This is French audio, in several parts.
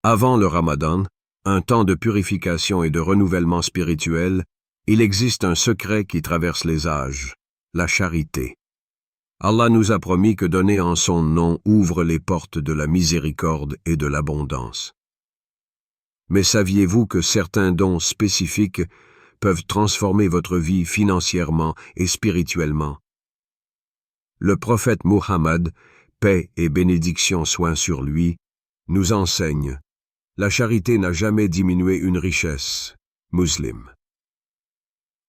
Avant le Ramadan, un temps de purification et de renouvellement spirituel, il existe un secret qui traverse les âges, la charité. Allah nous a promis que donner en son nom ouvre les portes de la miséricorde et de l'abondance. Mais saviez-vous que certains dons spécifiques peuvent transformer votre vie financièrement et spirituellement? Le prophète Muhammad, paix et bénédiction soient sur lui, nous enseigne: la charité n'a jamais diminué une richesse. Muslim.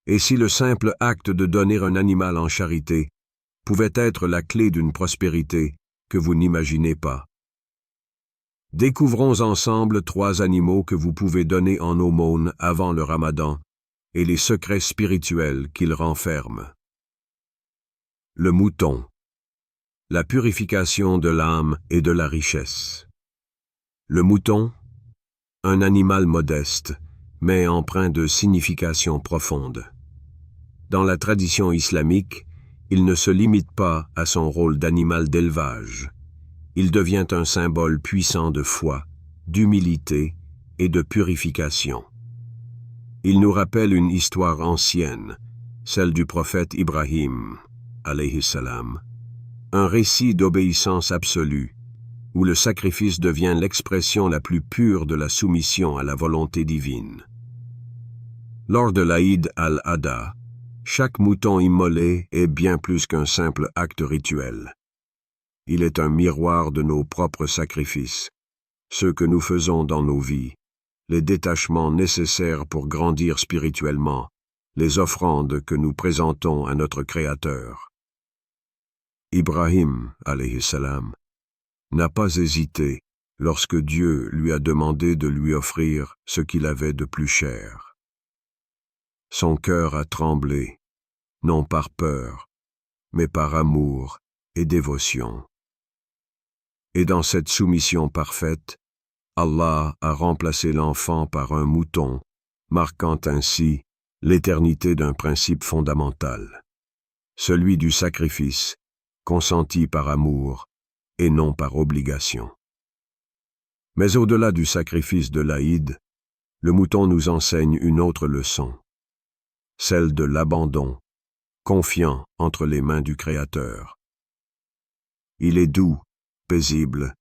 Et si le simple acte de donner un animal en charité pouvait être la clé d'une prospérité que vous n'imaginez pas? Découvrons ensemble 3 animaux que vous pouvez donner en aumône avant le Ramadan et les secrets spirituels qu'ils renferment. Le mouton. La purification de l'âme et de la richesse. Le mouton, un animal modeste, mais empreint de signification profonde. Dans la tradition islamique, il ne se limite pas à son rôle d'animal d'élevage. Il devient un symbole puissant de foi, d'humilité et de purification. Il nous rappelle une histoire ancienne, celle du prophète Ibrahim, alayhi salam, un récit d'obéissance absolue, où le sacrifice devient l'expression la plus pure de la soumission à la volonté divine. Lors de l'Aïd al-Adha, chaque mouton immolé est bien plus qu'un simple acte rituel. Il est un miroir de nos propres sacrifices, ceux que nous faisons dans nos vies, les détachements nécessaires pour grandir spirituellement, les offrandes que nous présentons à notre Créateur. Ibrahim, alayhi salam, n'a pas hésité lorsque Dieu lui a demandé de lui offrir ce qu'il avait de plus cher. Son cœur a tremblé, non par peur, mais par amour et dévotion. Et dans cette soumission parfaite, Allah a remplacé l'enfant par un mouton, marquant ainsi l'éternité d'un principe fondamental, celui du sacrifice, consenti par amour et non par obligation. Mais au-delà du sacrifice de l'Aïd, le mouton nous enseigne une autre leçon, celle de l'abandon, confiant entre les mains du Créateur. Il est doux, paisible,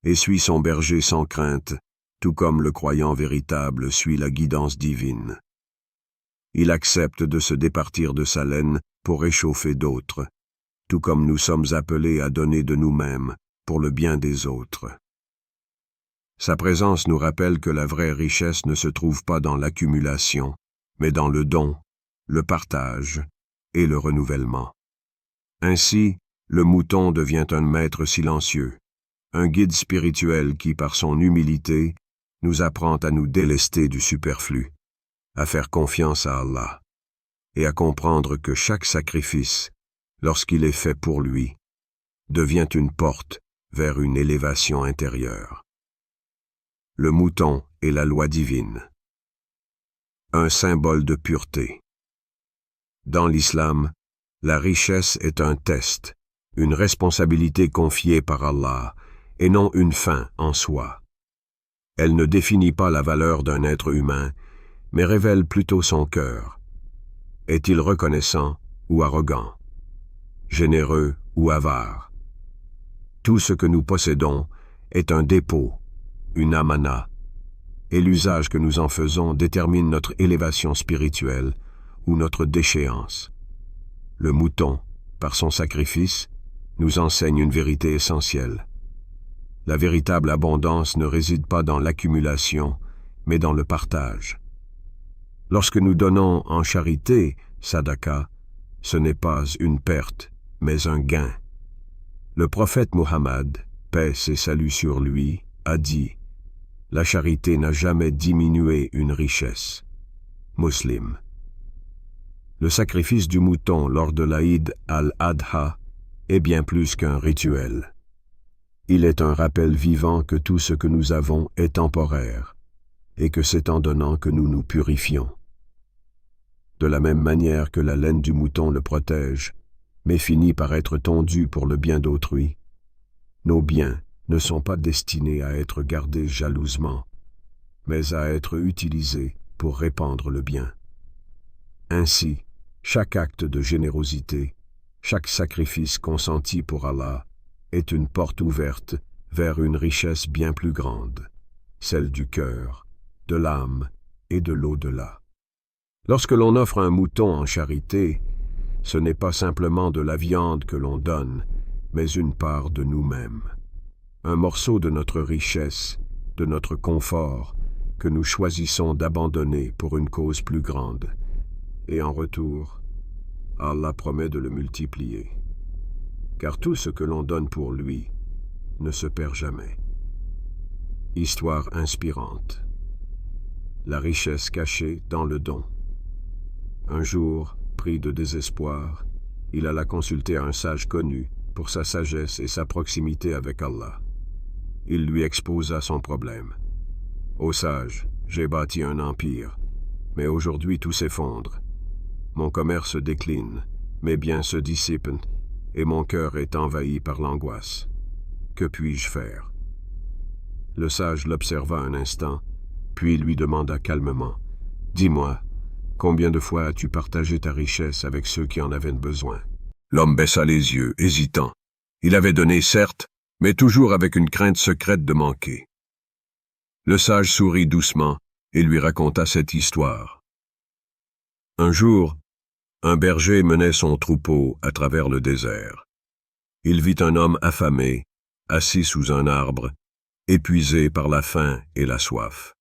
et suit son berger sans crainte, tout comme le croyant véritable suit la guidance divine. Il accepte de se départir de sa laine pour réchauffer d'autres, tout comme nous sommes appelés à donner de nous-mêmes pour le bien des autres. Sa présence nous rappelle que la vraie richesse ne se trouve pas dans l'accumulation, mais dans le don, le partage et le renouvellement. Ainsi, le mouton devient un maître silencieux, un guide spirituel qui, par son humilité, nous apprend à nous délester du superflu, à faire confiance à Allah, et à comprendre que chaque sacrifice, lorsqu'il est fait pour lui, devient une porte vers une élévation intérieure. Le mouton est la loi divine, un symbole de pureté. Dans l'islam, la richesse est un test, une responsabilité confiée par Allah, et non une fin en soi. Elle ne définit pas la valeur d'un être humain, mais révèle plutôt son cœur. Est-il reconnaissant ou arrogant? Généreux ou avare? Tout ce que nous possédons est un dépôt, une amana, et l'usage que nous en faisons détermine notre élévation spirituelle ou notre déchéance. Le mouton, par son sacrifice, nous enseigne une vérité essentielle. La véritable abondance ne réside pas dans l'accumulation, mais dans le partage. Lorsque nous donnons en charité, sadaka, ce n'est pas une perte, mais un gain. Le prophète Muhammad, paix et salut sur lui, a dit: la charité n'a jamais diminué une richesse. Muslim. Le sacrifice du mouton lors de l'Aïd al-Adha est bien plus qu'un rituel. Il est un rappel vivant que tout ce que nous avons est temporaire, et que c'est en donnant que nous nous purifions. De la même manière que la laine du mouton le protège, mais finit par être tondue pour le bien d'autrui, nos biens, ne sont pas destinés à être gardés jalousement, mais à être utilisés pour répandre le bien. Ainsi, chaque acte de générosité, chaque sacrifice consenti pour Allah est une porte ouverte vers une richesse bien plus grande, celle du cœur, de l'âme et de l'au-delà. Lorsque l'on offre un mouton en charité, ce n'est pas simplement de la viande que l'on donne, mais une part de nous-mêmes. Un morceau de notre richesse, de notre confort, que nous choisissons d'abandonner pour une cause plus grande. Et en retour, Allah promet de le multiplier. Car tout ce que l'on donne pour lui ne se perd jamais. Histoire inspirante. La richesse cachée dans le don. Un jour, pris de désespoir, il alla consulter un sage connu pour sa sagesse et sa proximité avec Allah. Il lui exposa son problème. « Ô sage, j'ai bâti un empire, mais aujourd'hui tout s'effondre. Mon commerce décline, mes biens se dissipent, et mon cœur est envahi par l'angoisse. Que puis-je faire ?» Le sage l'observa un instant, puis lui demanda calmement, « Dis-moi, combien de fois as-tu partagé ta richesse avec ceux qui en avaient besoin ?» L'homme baissa les yeux, hésitant. Il avait donné, certes, mais toujours avec une crainte secrète de manquer. Le sage sourit doucement et lui raconta cette histoire. Un jour, un berger menait son troupeau à travers le désert. Il vit un homme affamé, assis sous un arbre, épuisé par la faim et la soif.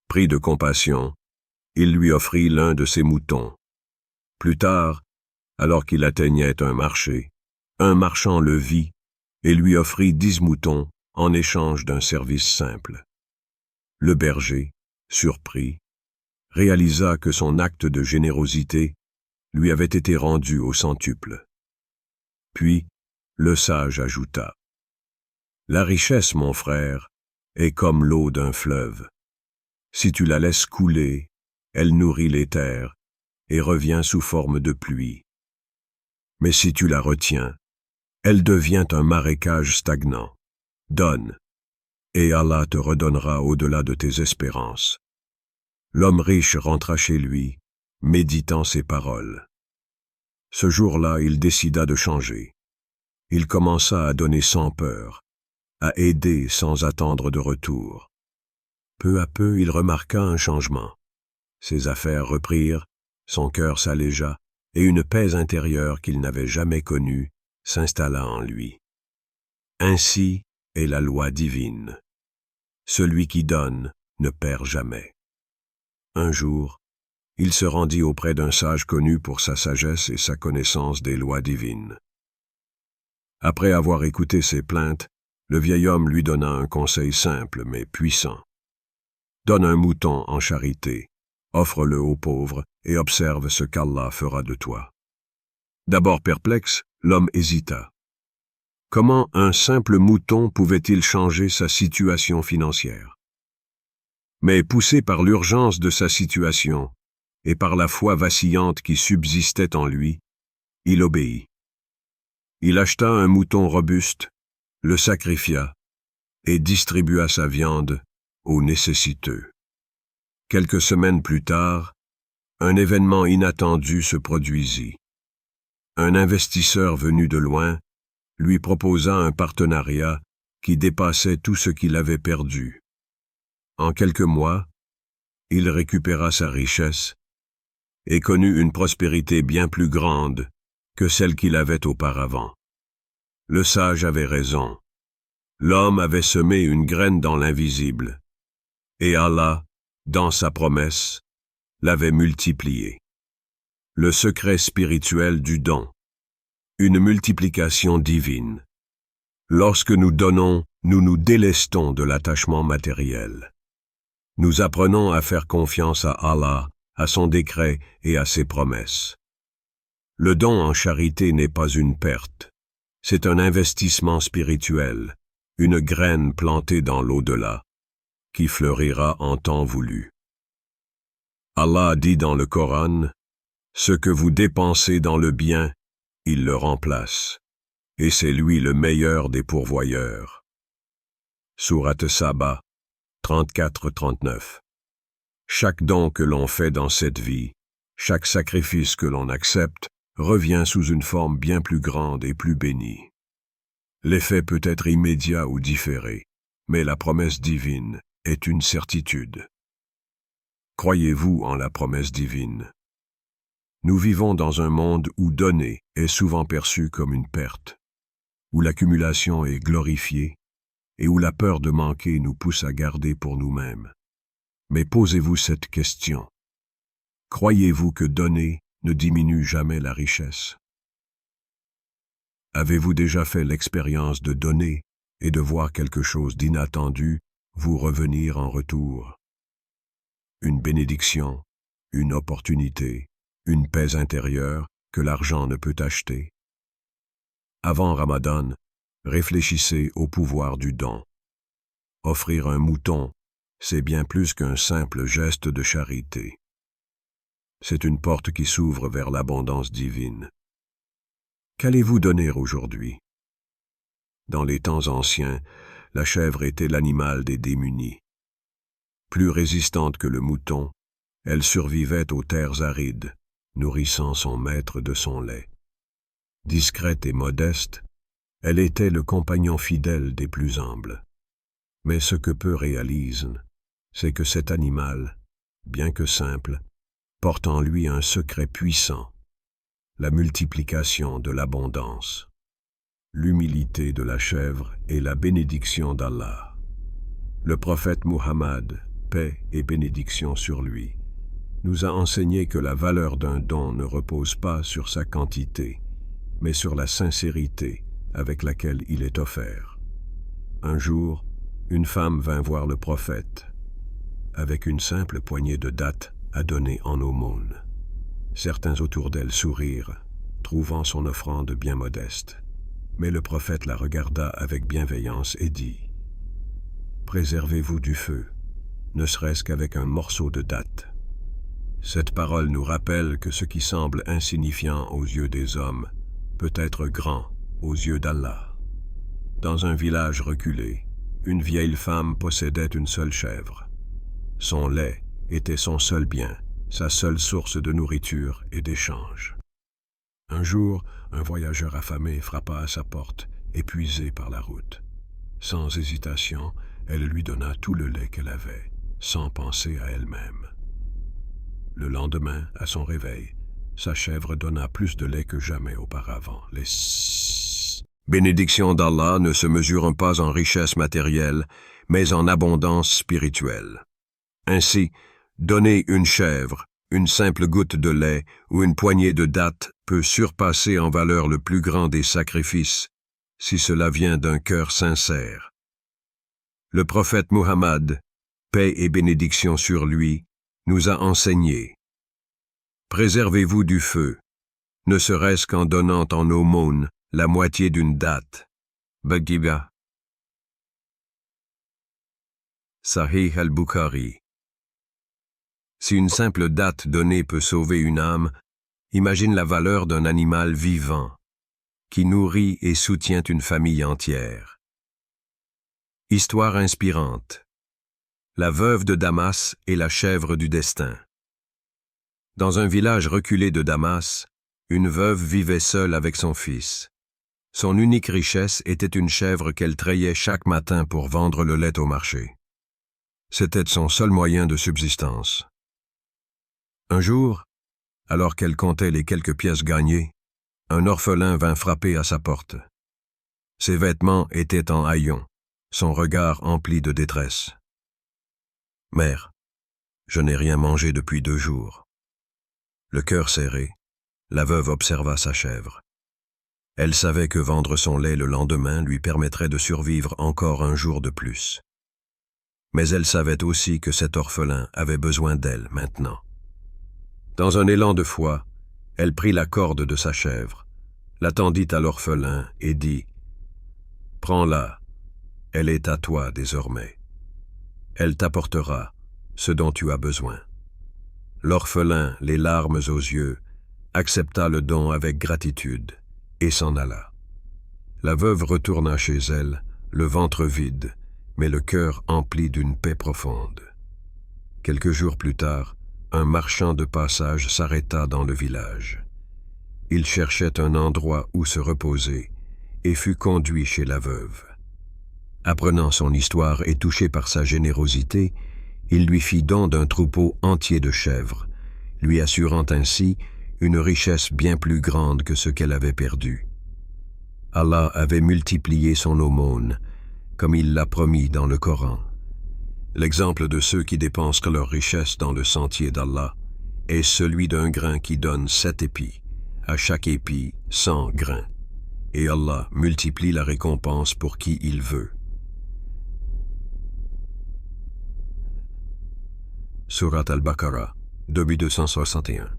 Pris de compassion, il lui offrit l'un de ses moutons. Plus tard, alors qu'il atteignait un marché, un marchand le vit et lui offrit 10 moutons en échange d'un service simple. Le berger, surpris, réalisa que son acte de générosité lui avait été rendu au centuple. Puis, le sage ajouta, « La richesse, mon frère, est comme l'eau d'un fleuve. Si tu la laisses couler, elle nourrit les terres et revient sous forme de pluie. Mais si tu la retiens, elle devient un marécage stagnant. Donne, et Allah te redonnera au-delà de tes espérances. » L'homme riche rentra chez lui, méditant ces paroles. Ce jour-là, il décida de changer. Il commença à donner sans peur, à aider sans attendre de retour. Peu à peu, il remarqua un changement. Ses affaires reprirent, son cœur s'allégea, et une paix intérieure qu'il n'avait jamais connue s'installa en lui. Ainsi est la loi divine. Celui qui donne ne perd jamais. Un jour, il se rendit auprès d'un sage connu pour sa sagesse et sa connaissance des lois divines. Après avoir écouté ses plaintes, le vieil homme lui donna un conseil simple mais puissant. Donne un mouton en charité, offre-le aux pauvres et observe ce qu'Allah fera de toi. D'abord perplexe, l'homme hésita. Comment un simple mouton pouvait-il changer sa situation financière? Mais poussé par l'urgence de sa situation et par la foi vacillante qui subsistait en lui, il obéit. Il acheta un mouton robuste, le sacrifia et distribua sa viande aux nécessiteux. Quelques semaines plus tard, un événement inattendu se produisit. Un investisseur venu de loin lui proposa un partenariat qui dépassait tout ce qu'il avait perdu. En quelques mois, il récupéra sa richesse et connut une prospérité bien plus grande que celle qu'il avait auparavant. Le sage avait raison. L'homme avait semé une graine dans l'invisible, et Allah, dans sa promesse, l'avait multipliée. Le secret spirituel du don. Une multiplication divine. Lorsque nous donnons, nous nous délestons de l'attachement matériel. Nous apprenons à faire confiance à Allah, à son décret et à ses promesses. Le don en charité n'est pas une perte. C'est un investissement spirituel, une graine plantée dans l'au-delà, qui fleurira en temps voulu. Allah dit dans le Coran, « Ce que vous dépensez dans le bien, il le remplace, et c'est lui le meilleur des pourvoyeurs. » Sourate Saba, 34-39. Chaque don que l'on fait dans cette vie, chaque sacrifice que l'on accepte, revient sous une forme bien plus grande et plus bénie. L'effet peut être immédiat ou différé, mais la promesse divine est une certitude. Croyez-vous en la promesse divine? Nous vivons dans un monde où donner est souvent perçu comme une perte, où l'accumulation est glorifiée et où la peur de manquer nous pousse à garder pour nous-mêmes. Mais posez-vous cette question. Croyez-vous que donner ne diminue jamais la richesse? Avez-vous déjà fait l'expérience de donner et de voir quelque chose d'inattendu vous revenir en retour? Une bénédiction, une opportunité, une paix intérieure que l'argent ne peut acheter. Avant Ramadan, réfléchissez au pouvoir du don. Offrir un mouton, c'est bien plus qu'un simple geste de charité. C'est une porte qui s'ouvre vers l'abondance divine. Qu'allez-vous donner aujourd'hui? Dans les temps anciens, la chèvre était l'animal des démunis. Plus résistante que le mouton, elle survivait aux terres arides, nourrissant son maître de son lait. Discrète et modeste, elle était le compagnon fidèle des plus humbles. Mais ce que peu réalisent, c'est que cet animal, bien que simple, porte en lui un secret puissant, la multiplication de l'abondance, l'humilité de la chèvre et la bénédiction d'Allah. Le prophète Muhammad, paix et bénédiction sur lui, nous a enseigné que la valeur d'un don ne repose pas sur sa quantité, mais sur la sincérité avec laquelle il est offert. Un jour, une femme vint voir le prophète, avec une simple poignée de dattes à donner en aumône. Certains autour d'elle sourirent, trouvant son offrande bien modeste. Mais le prophète la regarda avec bienveillance et dit « Préservez-vous du feu, ne serait-ce qu'avec un morceau de dattes. » Cette parole nous rappelle que ce qui semble insignifiant aux yeux des hommes peut être grand aux yeux d'Allah. Dans un village reculé, une vieille femme possédait une seule chèvre. Son lait était son seul bien, sa seule source de nourriture et d'échange. Un jour, un voyageur affamé frappa à sa porte, épuisé par la route. Sans hésitation, elle lui donna tout le lait qu'elle avait, sans penser à elle-même. Le lendemain, à son réveil, sa chèvre donna plus de lait que jamais auparavant. Les bénédictions d'Allah ne se mesurent pas en richesse matérielle, mais en abondance spirituelle. Ainsi, donner une chèvre, une simple goutte de lait ou une poignée de dattes peut surpasser en valeur le plus grand des sacrifices, si cela vient d'un cœur sincère. Le prophète Muhammad, paix et bénédiction sur lui, nous a enseigné. Préservez-vous du feu, ne serait-ce qu'en donnant en aumône la moitié d'une datte. Baghiba. Sahih al-Bukhari. Si une simple datte donnée peut sauver une âme, imagine la valeur d'un animal vivant, qui nourrit et soutient une famille entière. Histoire inspirante. La veuve de Damas et la chèvre du destin. Dans un village reculé de Damas, une veuve vivait seule avec son fils. Son unique richesse était une chèvre qu'elle trayait chaque matin pour vendre le lait au marché. C'était son seul moyen de subsistance. Un jour, alors qu'elle comptait les quelques pièces gagnées, un orphelin vint frapper à sa porte. Ses vêtements étaient en haillons, son regard empli de détresse. « Mère, je n'ai rien mangé depuis 2 jours. » Le cœur serré, la veuve observa sa chèvre. Elle savait que vendre son lait le lendemain lui permettrait de survivre encore un jour de plus. Mais elle savait aussi que cet orphelin avait besoin d'elle maintenant. Dans un élan de foi, elle prit la corde de sa chèvre, la tendit à l'orphelin et dit « Prends-la, elle est à toi désormais. Elle t'apportera ce dont tu as besoin. » L'orphelin, les larmes aux yeux, accepta le don avec gratitude et s'en alla. La veuve retourna chez elle, le ventre vide, mais le cœur empli d'une paix profonde. Quelques jours plus tard, un marchand de passage s'arrêta dans le village. Il cherchait un endroit où se reposer et fut conduit chez la veuve. Apprenant son histoire et touché par sa générosité, il lui fit don d'un troupeau entier de chèvres, lui assurant ainsi une richesse bien plus grande que ce qu'elle avait perdu. Allah avait multiplié son aumône, comme il l'a promis dans le Coran. L'exemple de ceux qui dépensent leur richesse dans le sentier d'Allah est celui d'un grain qui donne 7 épis, à chaque épi 100 grains, et Allah multiplie la récompense pour qui il veut. Surat al-Baqarah, 261.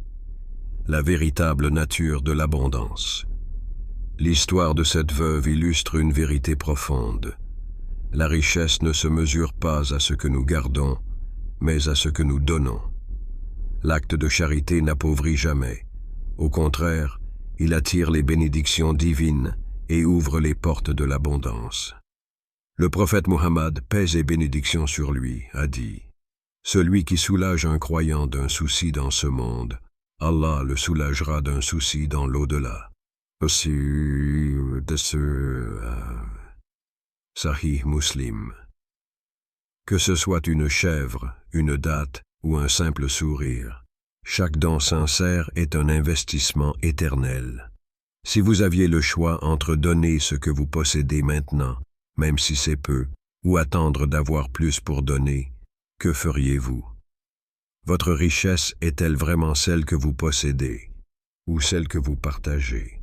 La véritable nature de l'abondance. L'histoire de cette veuve illustre une vérité profonde. La richesse ne se mesure pas à ce que nous gardons, mais à ce que nous donnons. L'acte de charité n'appauvrit jamais. Au contraire, il attire les bénédictions divines et ouvre les portes de l'abondance. Le prophète Muhammad, paix et bénédiction sur lui, a dit « Celui qui soulage un croyant d'un souci dans ce monde, Allah le soulagera d'un souci dans l'au-delà. » Aussi de ce Sahih Muslim. Que ce soit une chèvre, une datte ou un simple sourire, chaque don sincère est un investissement éternel. Si vous aviez le choix entre donner ce que vous possédez maintenant, même si c'est peu, ou attendre d'avoir plus pour donner, que feriez-vous? Votre richesse est-elle vraiment celle que vous possédez, ou celle que vous partagez?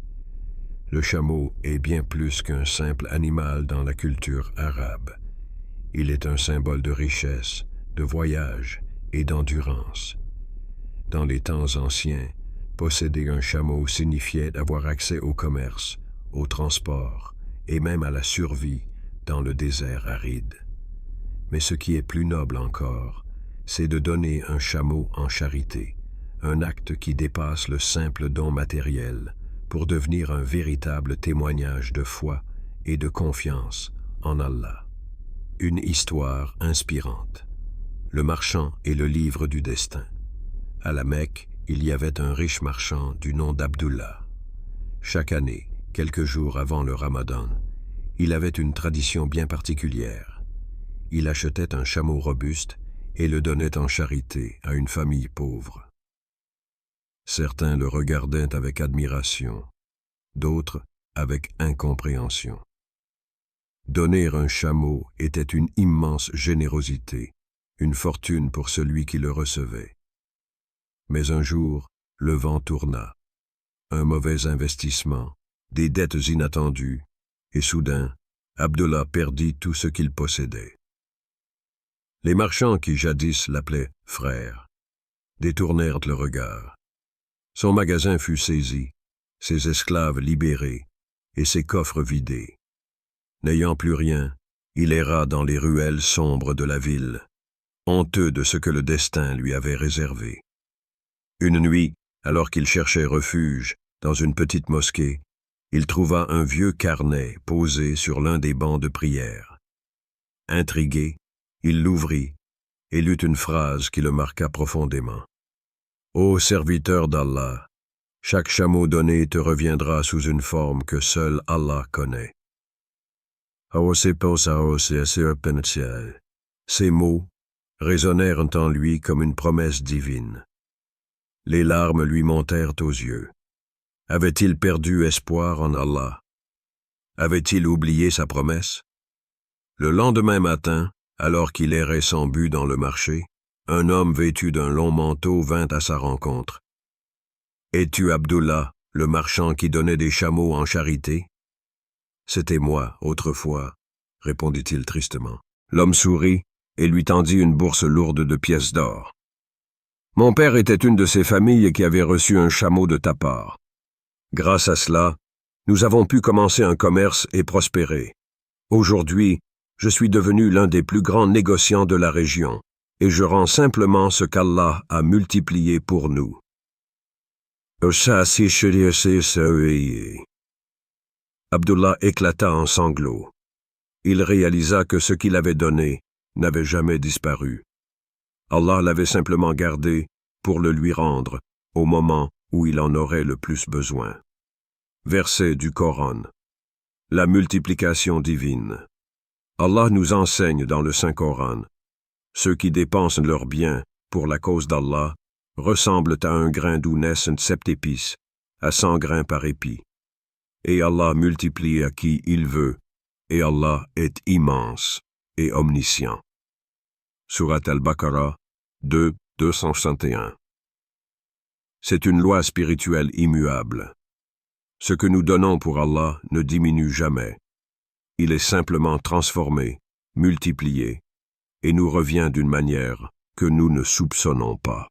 Le chameau est bien plus qu'un simple animal dans la culture arabe. Il est un symbole de richesse, de voyage et d'endurance. Dans les temps anciens, posséder un chameau signifiait avoir accès au commerce, au transport et même à la survie dans le désert aride. Mais ce qui est plus noble encore, c'est de donner un chameau en charité, un acte qui dépasse le simple don matériel, pour devenir un véritable témoignage de foi et de confiance en Allah. Une histoire inspirante. Le marchand et le livre du destin. À la Mecque, il y avait un riche marchand du nom d'Abdullah. Chaque année, quelques jours avant le Ramadan, il avait une tradition bien particulière. Il achetait un chameau robuste et le donnait en charité à une famille pauvre. Certains le regardaient avec admiration, d'autres avec incompréhension. Donner un chameau était une immense générosité, une fortune pour celui qui le recevait. Mais un jour, le vent tourna. Un mauvais investissement, des dettes inattendues, et soudain, Abdullah perdit tout ce qu'il possédait. Les marchands qui jadis l'appelaient « frère » détournèrent le regard. Son magasin fut saisi, ses esclaves libérés et ses coffres vidés. N'ayant plus rien, il erra dans les ruelles sombres de la ville, honteux de ce que le destin lui avait réservé. Une nuit, alors qu'il cherchait refuge dans une petite mosquée, il trouva un vieux carnet posé sur l'un des bancs de prière. Intrigué, il l'ouvrit et lut une phrase qui le marqua profondément. Ô serviteur d'Allah, chaque chameau donné te reviendra sous une forme que seul Allah connaît. Ces mots résonnèrent en lui comme une promesse divine. Les larmes lui montèrent aux yeux. Avait-il perdu espoir en Allah? Avait-il oublié sa promesse? Le lendemain matin, alors qu'il errait sans but dans le marché, un homme vêtu d'un long manteau vint à sa rencontre. « Es-tu Abdullah, le marchand qui donnait des chameaux en charité ?»« C'était moi, autrefois, » répondit-il tristement. L'homme sourit et lui tendit une bourse lourde de pièces d'or. « Mon père était une de ces familles qui avait reçu un chameau de ta part. Grâce à cela, nous avons pu commencer un commerce et prospérer. Aujourd'hui, je suis devenu l'un des plus grands négociants de la région. Et je rends simplement ce qu'Allah a multiplié pour nous. » Abdullah éclata en sanglots. il réalisa que ce qu'il avait donné n'avait jamais disparu. Allah l'avait simplement gardé pour le lui rendre au moment où il en aurait le plus besoin. Verset du Coran. La multiplication divine. Allah nous enseigne dans le Saint-Coran: ceux qui dépensent leurs biens pour la cause d'Allah ressemblent à un grain d'où naissent 7 épices, à 100 grains par épi. Et Allah multiplie à qui il veut, et Allah est immense et omniscient. Surat al-Baqarah 2, 261. C'est une loi spirituelle immuable. Ce que nous donnons pour Allah ne diminue jamais. Il est simplement transformé, multiplié, et nous revient d'une manière que nous ne soupçonnons pas.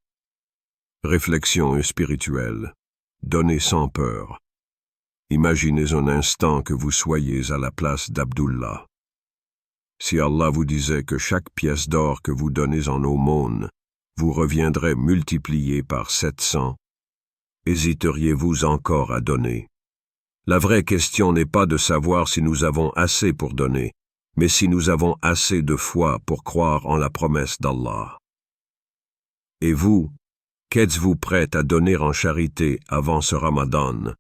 Réflexion spirituelle. Donnez sans peur. Imaginez un instant que vous soyez à la place d'Abdullah. Si Allah vous disait que chaque pièce d'or que vous donnez en aumône vous reviendrait multipliée par 700, hésiteriez-vous encore à donner? La vraie question n'est pas de savoir si nous avons assez pour donner, mais si nous avons assez de foi pour croire en la promesse d'Allah. Et vous, qu'êtes-vous prête à donner en charité avant ce Ramadan,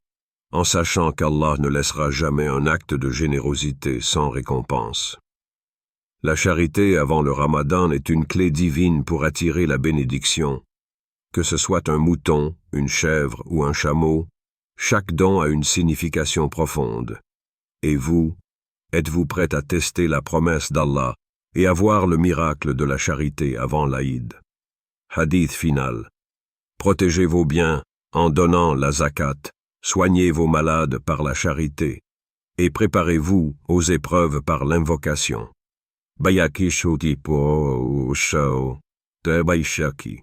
en sachant qu'Allah ne laissera jamais un acte de générosité sans récompense? La charité avant le Ramadan est une clé divine pour attirer la bénédiction. Que ce soit un mouton, une chèvre ou un chameau, chaque don a une signification profonde. Et vous, êtes-vous prête à tester la promesse d'Allah et à voir le miracle de la charité avant l'Aïd? Hadith final. Protégez vos biens en donnant la zakat, soignez vos malades par la charité, et préparez-vous aux épreuves par l'invocation. Bayaki Shoti Po Shao de Baishaki.